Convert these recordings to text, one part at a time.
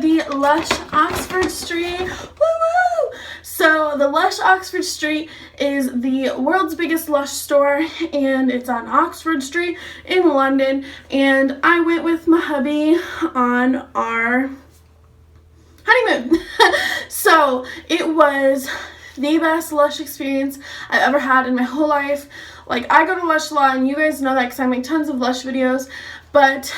the Lush Oxford Street. Woo woo! So the Lush Oxford Street is the world's biggest Lush store, and it's on Oxford Street in London. And I went with my hubby on our honeymoon. So it was the best Lush experience I've ever had in my whole life. Like, I go to Lush a lot, and you guys know that because I make tons of Lush videos, but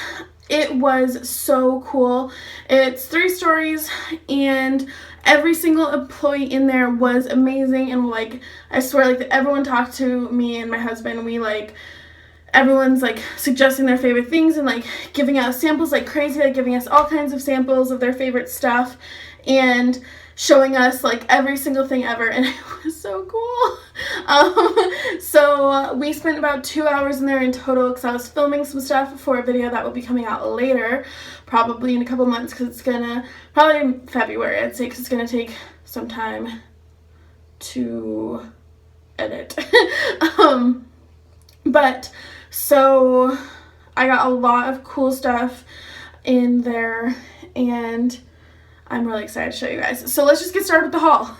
it was so cool. It's 3 stories, and every single employee in there was amazing, and like, I swear, like, everyone talked to me and my husband. We like, everyone's like suggesting their favorite things and like giving out samples like crazy, like giving us all kinds of samples of their favorite stuff and showing us like every single thing ever, and it was so cool. So we spent about 2 hours in there in total because I was filming some stuff for a video that will be coming out later, probably in a couple months, because it's gonna, probably in February I'd say, because it's gonna take some time to edit. But so I got a lot of cool stuff in there, and I'm really excited to show you guys. So let's just get started with the haul.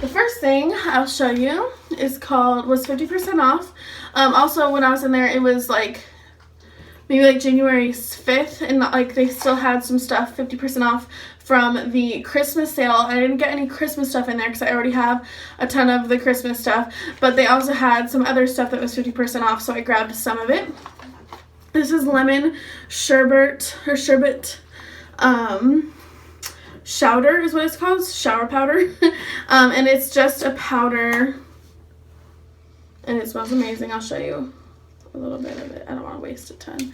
The first thing I'll show you was 50% off. Also, when I was in there, it was like maybe like January 5th, and like they still had some stuff 50% off from the Christmas sale. I didn't get any Christmas stuff in there because I already have a ton of the Christmas stuff, but they also had some other stuff that was 50% off, so I grabbed some of it. This is lemon sherbet, or sherbet, Showder is what it's called, shower powder. And it's just a powder, and it smells amazing. I'll show you a little bit of it. I don't want to waste a ton,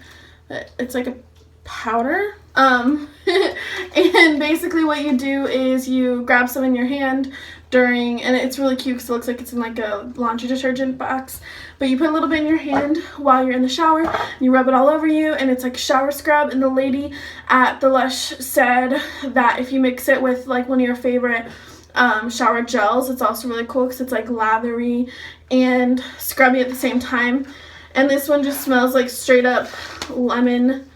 but it's like a powder. And basically what you do is you grab some in your hand during, and it's really cute because it looks like it's in like a laundry detergent box, but you put a little bit in your hand while you're in the shower, and you rub it all over you, and it's like shower scrub. And the lady at the Lush said that if you mix it with like one of your favorite shower gels, it's also really cool because it's like lathery and scrubby at the same time. And this one just smells like straight up lemon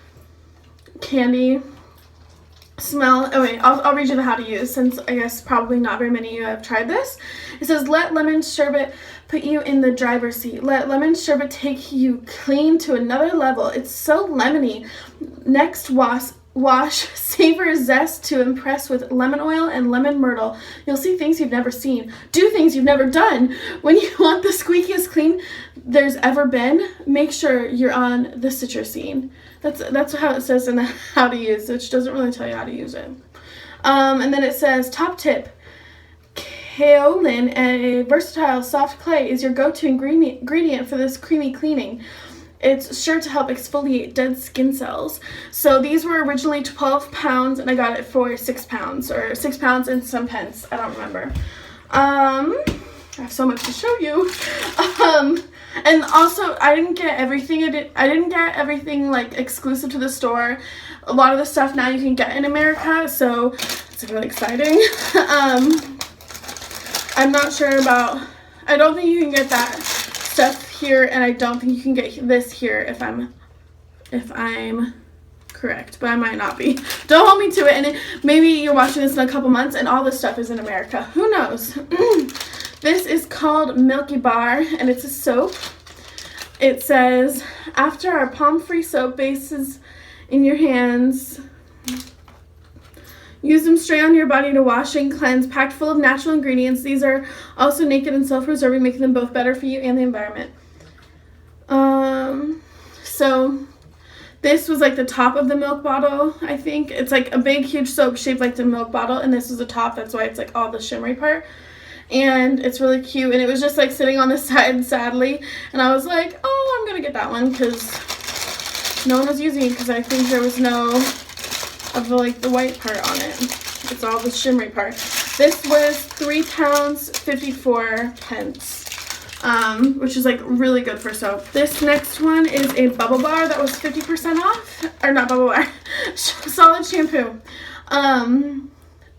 candy smell. Oh wait, I'll read you the how to use, since I guess probably not very many of you have tried this. It says, let lemon sherbet put you in the driver's seat. Let lemon sherbet take you clean to another level. It's so lemony. Next, wash savor zest to impress with lemon oil and lemon myrtle. You'll see things you've never seen. Do things you've never done. When you want the squeakiest clean there's ever been, make sure you're on the citrusine. That's how it says in the how to use, which doesn't really tell you how to use it. And then it says, top tip, kaolin, a versatile soft clay, is your go-to ingredient for this creamy cleaning. It's sure to help exfoliate dead skin cells. So these were originally 12 pounds, and I got it for 6 pounds, or 6 pounds and some pence. I don't remember. I have so much to show you. And also, I didn't get everything. I didn't get everything like exclusive to the store. A lot of the stuff now you can get in America, so it's really exciting. I'm not sure about, I don't think you can get that stuff here, and I don't think you can get this here if I'm correct, but I might not be. Don't hold me to it, and maybe you're watching this in a couple months and all this stuff is in America. Who knows? This is called Milky Bar, and it's a soap. It says, after our palm-free soap bases in your hands, use them straight on your body to wash and cleanse, packed full of natural ingredients. These are also naked and self-preserving, making them both better for you and the environment. So this was like the top of the milk bottle, I think. It's like a big, huge soap shaped like the milk bottle, and this is the top. That's why it's like all the shimmery part. And it's really cute, and it was just like sitting on the side, sadly, and I was like, oh, I'm gonna get that one because no one was using it, because I think there was no of the like the white part on it. It's all the shimmery part. This was 3 pounds 54 pence, which is like really good for soap. This next one is a bubble bar that was 50% off, or not bubble bar, solid shampoo.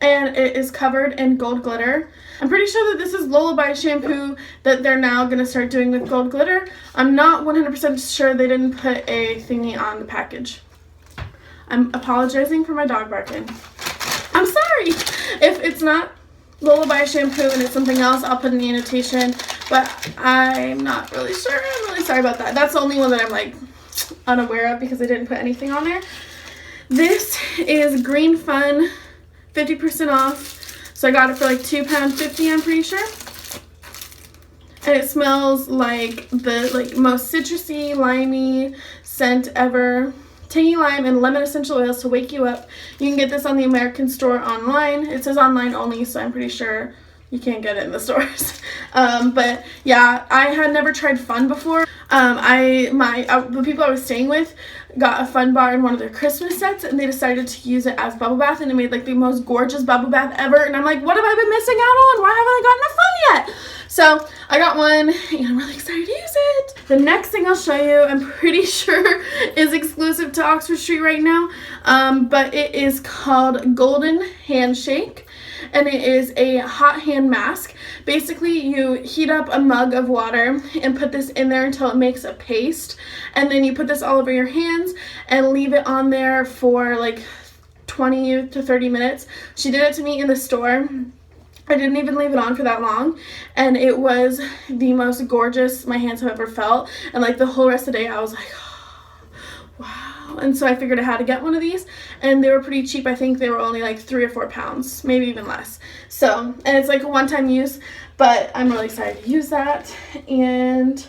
And it is covered in gold glitter. I'm pretty sure that this is Lullaby shampoo that they're now going to start doing with gold glitter. I'm not 100% sure they didn't put a thingy on the package. I'm apologizing for my dog barking. I'm sorry if it's not Lullaby shampoo and it's something else. I'll put in the annotation, but I'm not really sure. I'm really sorry about that. That's the only one that I'm like unaware of because I didn't put anything on there. This is Green Fun, 50% off. So I got it for like £2.50, I'm pretty sure. And it smells like the most citrusy, limey scent ever. Tangy lime and lemon essential oils to wake you up. You can get this on the American store online. It says online only, so I'm pretty sure you can't get it in the stores. But yeah, I had never tried Fun before. The people I was staying with got a Fun bar in one of their Christmas sets, and they decided to use it as bubble bath, and it made like the most gorgeous bubble bath ever. And I'm like, what have I been missing out on? Why haven't I gotten a Fun yet? So I got one, and I'm really excited to use it. The next thing I'll show you, I'm pretty sure is exclusive to Oxford Street right now, but it is called Golden Handshake, and it is a hot hand mask. Basically, you heat up a mug of water and put this in there until it makes a paste, and then you put this all over your hands and leave it on there for like 20 to 30 minutes. She did it to me in the store. I didn't even leave it on for that long, and it was the most gorgeous my hands have ever felt. And like the whole rest of the day I was like, oh, wow. And so I figured I had to get one of these, and they were pretty cheap. I think they were only like 3 or 4 pounds, maybe even less. So, and it's like a one-time use, but I'm really excited to use that. And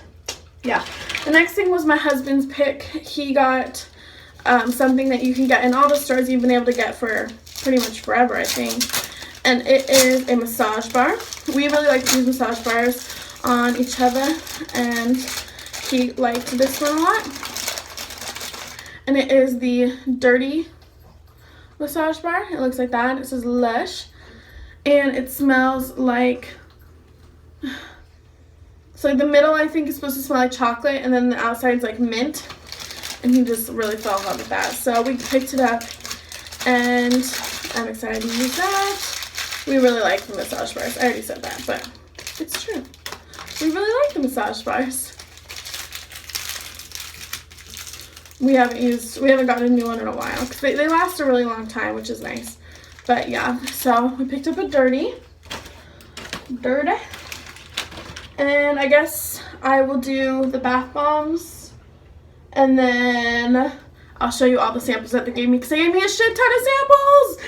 yeah, the next thing was my husband's pick. He got something that you can get in all the stores you've been able to get for pretty much forever, I think. And it is a massage bar. We really like to use massage bars on each other, and he liked this one a lot. And it is the Dirty massage bar. It looks like that. It says Lush, and it smells like, so the middle I think is supposed to smell like chocolate, and then the outside's like mint, and he just really fell in love with that. So we picked it up, and I'm excited to use that. We really like the massage bars. I already said that, but it's true. We really like the massage bars. We haven't gotten a new one in a while because they last a really long time, which is nice. But yeah, so we picked up a Dirty. And I guess I will do the bath bombs, and then I'll show you all the samples that they gave me because they gave me a shit ton of samples.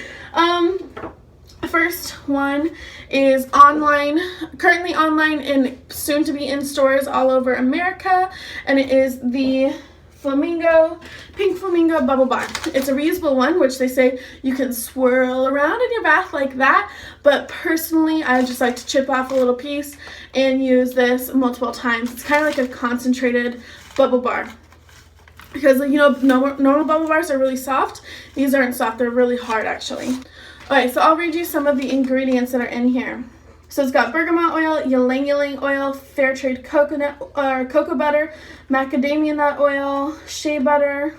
First one is currently online and soon to be in stores all over America, and it is the Pink Flamingo Bubble Bar. It's a reusable one, which they say you can swirl around in your bath like that, but personally I just like to chip off a little piece and use this multiple times. It's kind of like a concentrated bubble bar. Because, you know, normal bubble bars are really soft. These aren't soft, they're really hard actually. Alright, so I'll read you some of the ingredients that are in here. So it's got bergamot oil, ylang-ylang oil, fair trade cocoa butter, macadamia nut oil, shea butter,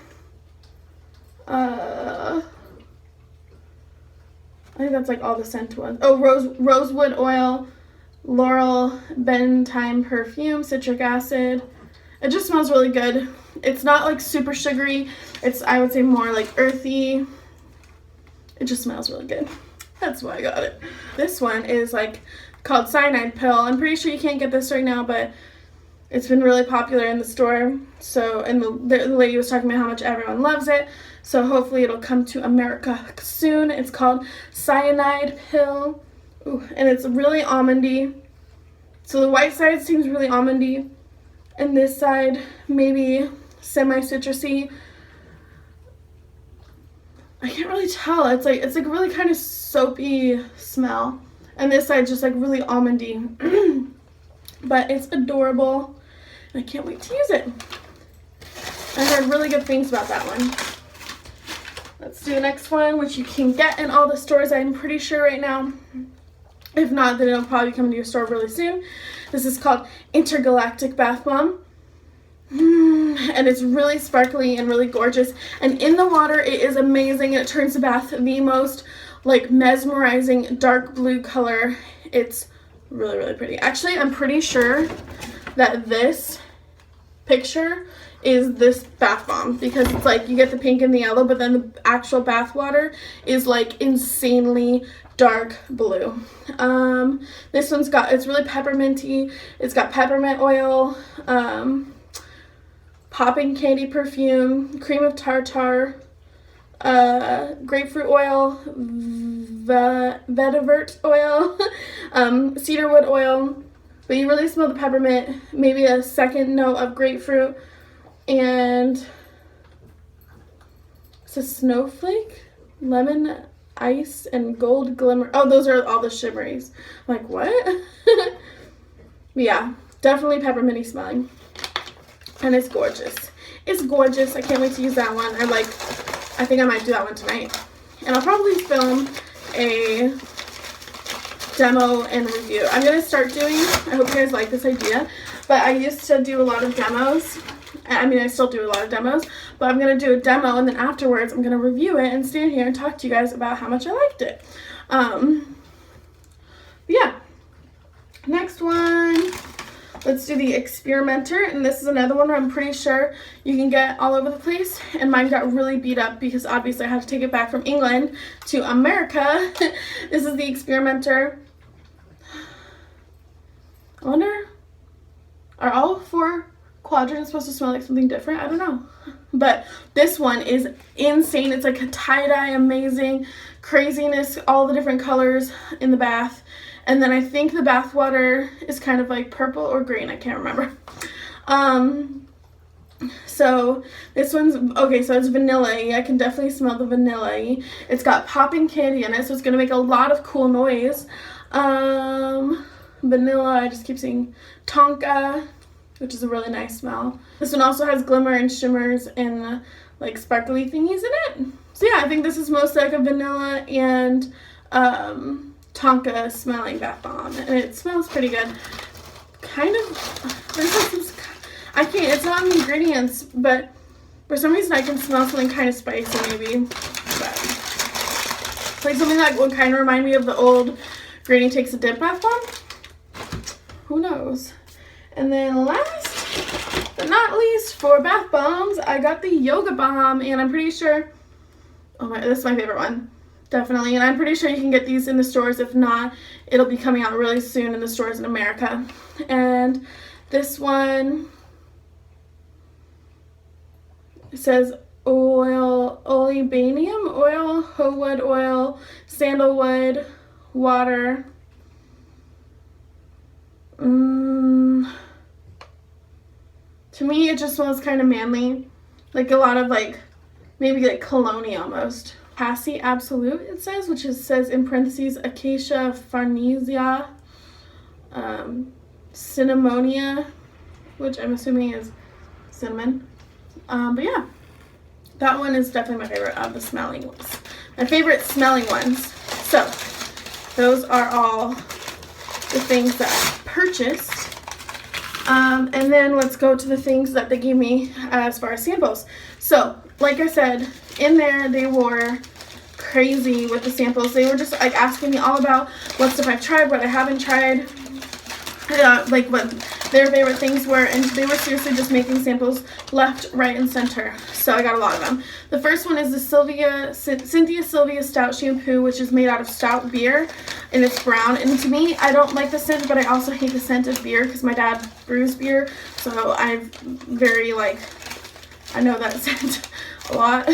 I think that's like all the scent ones. Oh, rosewood oil, laurel, bentime perfume, citric acid. It just smells really good. It's not like super sugary. It's, I would say, more like earthy. It just smells really good. That's why I got it. This one is like called Cyanide Pill. I'm pretty sure you can't get this right now, but it's been really popular in the store. So, and the lady was talking about how much everyone loves it. So hopefully it'll come to America soon. It's called Cyanide Pill. Ooh, and it's really almondy. So the white side seems really almondy, and this side maybe semi-citrusy. I can't really tell. It's like really kind of soapy smell. And this side's just like really almondy. But it's adorable. And I can't wait to use it. I heard really good things about that one. Let's do the next one, which you can get in all the stores, I'm pretty sure right now. If not, then it'll probably come to your store really soon. This is called Intergalactic Bath Bomb. And it's really sparkly and really gorgeous, and in the water it is amazing. It turns the bath the most like mesmerizing dark blue color. It's really, really pretty. Actually, I'm pretty sure that this picture is this bath bomb, because it's like you get the pink and the yellow, but then the actual bath water is like insanely dark blue. This one's got, it's really pepperminty. It's got peppermint oil, popping candy perfume, cream of tartar, grapefruit oil, vetiver oil, cedarwood oil, but you really smell the peppermint, maybe a second note of grapefruit, and it's a snowflake, lemon, ice, and gold glimmer. Oh, those are all the shimmeries. I'm like, what? Yeah, definitely pepperminty smelling. And it's gorgeous. It's gorgeous. I can't wait to use that one. I think I might do that one tonight. And I'll probably film a demo and review. I'm going to start doing, I hope you guys like this idea, but I used to do a lot of demos. I mean, I still do a lot of demos, but I'm going to do a demo, and then afterwards I'm going to review it and stand here and talk to you guys about how much I liked it. Yeah. Next one. Let's do the Experimenter, and this is another one where I'm pretty sure you can get all over the place, and mine got really beat up because obviously I had to take it back from England to America. This is the Experimenter. I wonder, are all 4 quadrants supposed to smell like something different? I don't know. But this one is insane. It's like a tie-dye, amazing craziness, all the different colors in the bath. And then I think the bath water is kind of like purple or green. I can't remember. So this one's, okay, so it's vanilla-y. I can definitely smell the vanilla-y. It's got popping candy in it, so it's going to make a lot of cool noise. Vanilla, I just keep saying tonka, which is a really nice smell. This one also has glimmer and shimmers and like sparkly thingies in it. So yeah, I think this is mostly like a vanilla and tonka smelling bath bomb, and it smells pretty good. Kind of, there's like some, I can't, it's not in the ingredients, but for some reason I can smell something kind of spicy maybe. But it's like something that would kind of remind me of the old Granny Takes a Dip bath bomb. Who knows? And then last but not least, for bath bombs, I got the Yoga Bomb, and I'm pretty sure, oh my, this is my favorite one. Definitely, and I'm pretty sure you can get these in the stores. If not, it'll be coming out really soon in the stores in America. And this one, it says oil, olivanium oil, hoe wood oil, sandalwood, water. To me, it just smells kind of manly, like a lot of like, maybe like cologne almost. Passy Absolute, it says, which says in parentheses Acacia farnesia, Cinnamonia, which I'm assuming is cinnamon. But yeah, that one is definitely my favorite of the smelling ones. My favorite smelling ones. So those are all the things that I purchased. And then let's go to the things that they gave me as far as samples. So like I said, in there they were crazy with the samples. They were just like asking me all about what stuff I've tried, what I haven't tried, like what their favorite things were, and they were seriously just making samples left, right, and center. So I got a lot of them. The first one is the Cynthia Sylvia Stout Shampoo, which is made out of stout beer, and it's brown. And to me, I don't like the scent, but I also hate the scent of beer because my dad brews beer, so I'm very like, I know that scent a lot.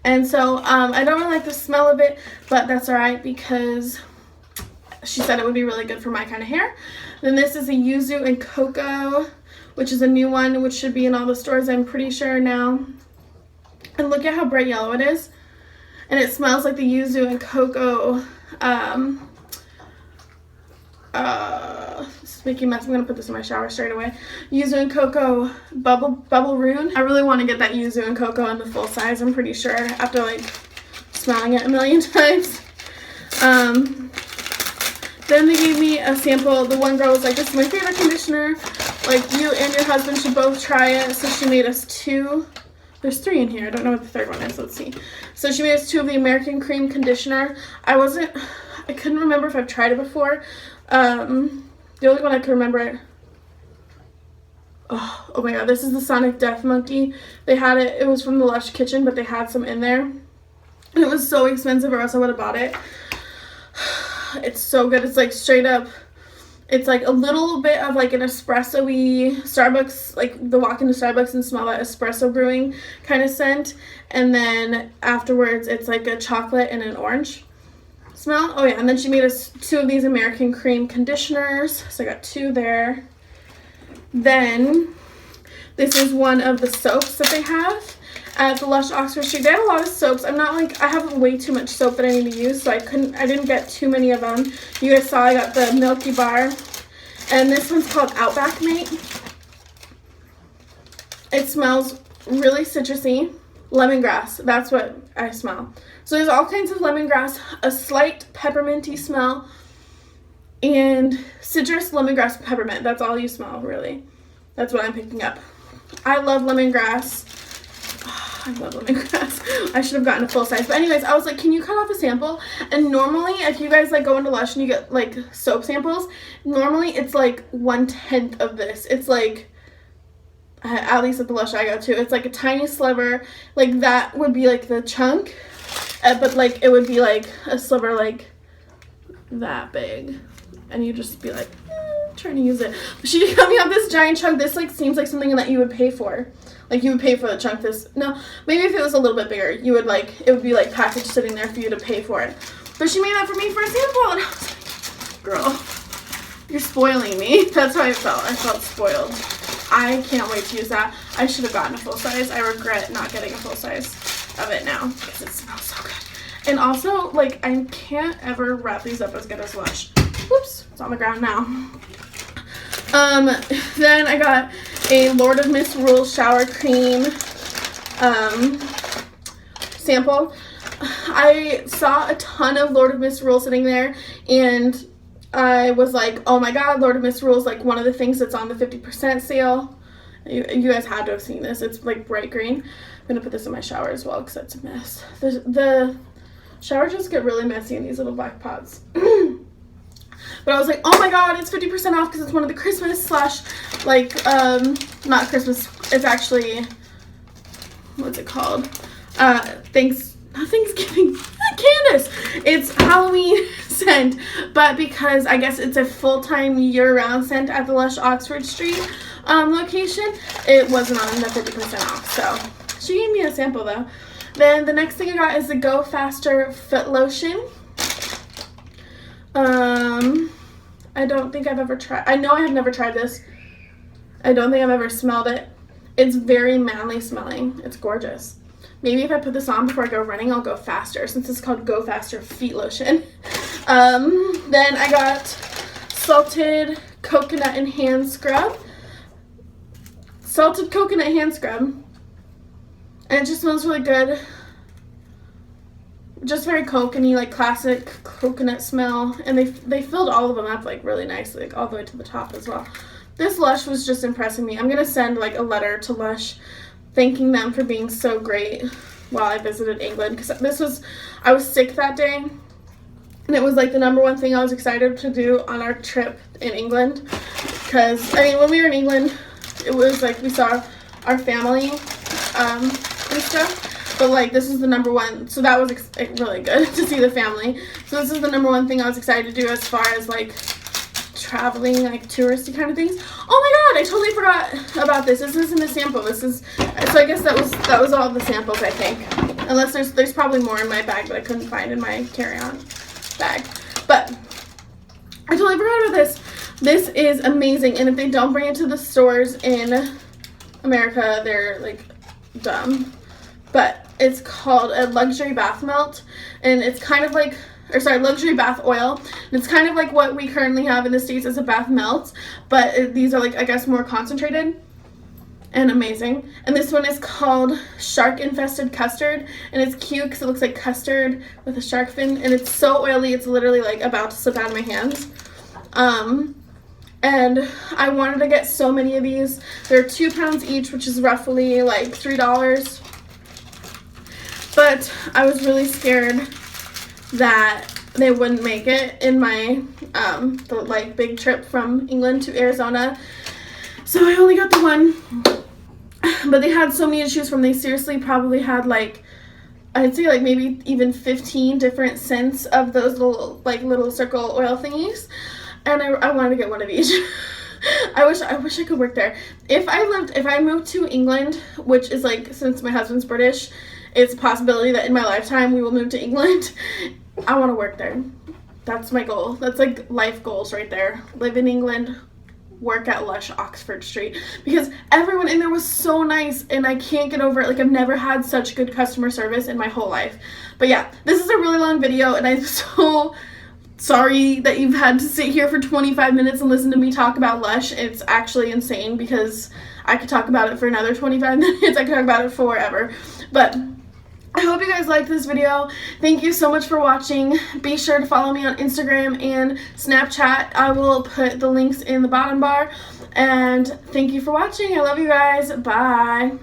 And so I don't really like the smell of it, but that's alright because she said it would be really good for my kind of hair. Then this is a Yuzu and Cocoa, which is a new one, which should be in all the stores, I'm pretty sure now. And look at how bright yellow it is. And it smells like the Yuzu and Cocoa. This is making a mess. I'm going to put this in my shower straight away. Yuzu and Cocoa Bubble Rune. I really want to get that Yuzu and Cocoa in the full size, I'm pretty sure, after like smelling it a million times. Then they gave me a sample. The one girl was like, this is my favorite conditioner. Like, you and your husband should both try it. So she made us 2. There's 3 in here. I don't know what the third one is. Let's see. So she made us 2 of the American Cream Conditioner. I couldn't remember if I've tried it before. The only one I could remember Oh my god, this is the Sonic Death Monkey. They had it, it was from the Lush Kitchen, but they had some in there. And it was so expensive or else I would have bought it. It's so good. It's like straight up, it's like a little bit of like an espresso-y Starbucks, like the walk into Starbucks and smell that espresso brewing kind of scent. And then afterwards, it's like a chocolate and an orange smell. Oh yeah, and then she made us 2 of these American cream conditioners. So I got 2 there. Then this is one of the soaps that they have at the Lush Oxford Street. They had a lot of soaps. I'm not like, I have way too much soap that I need to use, so I didn't get too many of them. You guys saw I got the Milky Bar. And this one's called Outback Mate. It smells really citrusy. Lemongrass, that's what I smell. So there's all kinds of lemongrass, a slight pepperminty smell, and citrus, lemongrass, peppermint. That's all you smell, really. That's what I'm picking up. I love lemongrass. I love lemongrass. I should have gotten a full size. But anyways, I was like, can you cut off a sample? And normally, if you guys like go into Lush and you get like soap samples, normally it's like 1/10 of this. It's like, at least at the Lush I go to, it's like a tiny sliver. Like that would be like the chunk. But like it would be like a sliver like that big. And you just be like, trying to use it. But she got me up this giant chunk. This like seems like something that you would pay for. Like you would pay for the chunk this. No, maybe if it was a little bit bigger, you would like, it would be like packaged sitting there for you to pay for it. But she made that for me for a sample. And I was like, girl, you're spoiling me. That's how I felt. I felt spoiled. I can't wait to use that. I should have gotten a full size. I regret not getting a full size of it now because it smells so good. And also, like, I can't ever wrap these up as good as Lush. Whoops, it's on the ground now. Then I got a Lord of Misrule shower cream sample. I saw a ton of Lord of Misrule sitting there, and I was like, oh my god, Lord of Misrule is like one of the things that's on the 50% sale. You guys had to have seen this. It's like bright green. I'm gonna put this in my shower as well because that's a mess. The shower just get really messy in these little black pots. But I was like, oh my god, it's 50% off because it's one of the Christmas slash, like, not Christmas, it's actually, what's it called? Thanksgiving, Candace. It's Halloween scent, but because I guess it's a full-time year-round scent at the Lush Oxford Street location, it wasn't on the 50% off, so she gave me a sample though. Then the next thing I got is the Go Faster Foot Lotion. I don't think I've ever tried. I know I have never tried this. I don't think I've ever smelled it. It's very manly smelling. It's gorgeous. Maybe if I put this on before I go running, I'll go faster since it's called Go Faster Feet Lotion. Then I got Salted Coconut and Hand Scrub. Salted Coconut Hand Scrub. And it just smells really good. Just very coconut-y, like classic coconut smell. And they filled all of them up like really nicely, like all the way to the top as well. This Lush was just impressing me. I'm going to send like a letter to Lush thanking them for being so great while I visited England. Because I was sick that day. And it was like the number one thing I was excited to do on our trip in England. Because, I mean, when we were in England, it was like we saw our family and stuff. But, like, this is the number one. So that was really good to see the family. So this is the number one thing I was excited to do as far as, like, traveling, like, touristy kind of things. Oh, my God. I totally forgot about this. This isn't a sample. This is... So I guess that was all the samples, I think. Unless there's probably more in my bag that I couldn't find in my carry-on bag. But I totally forgot about this. This is amazing. And if they don't bring it to the stores in America, they're, like, dumb. But it's called a luxury bath melt, and it's kind of like, luxury bath oil. And it's kind of like what we currently have in the States as a bath melt, but these are like, I guess, more concentrated and amazing. And this one is called Shark Infested Custard, and it's cute because it looks like custard with a shark fin, and it's so oily, it's literally like about to slip out of my hands. And I wanted to get so many of these. They're £2 each, which is roughly like $3. But I was really scared that they wouldn't make it in my like big trip from England to Arizona. So I only got the one, but they had so many to choose from. They seriously probably had like, I'd say like maybe even 15 different scents of those little circle oil thingies, and I wanted to get one of each. I wish I could work there. If I moved to England, which is like, since my husband's British, it's a possibility that in my lifetime we will move to England. I want to work there. That's my goal. That's like life goals right there. Live in England, work at Lush, Oxford Street, because everyone in there was so nice, and I can't get over it. Like, I've never had such good customer service in my whole life. But yeah, this is a really long video, and I'm so sorry that you've had to sit here for 25 minutes and listen to me talk about Lush. It's actually insane, because I could talk about it for another 25 minutes. I could talk about it forever. But I hope you guys liked this video. Thank you so much for watching. Be sure to follow me on Instagram and Snapchat. I will put the links in the bottom bar. And thank you for watching. I love you guys. Bye.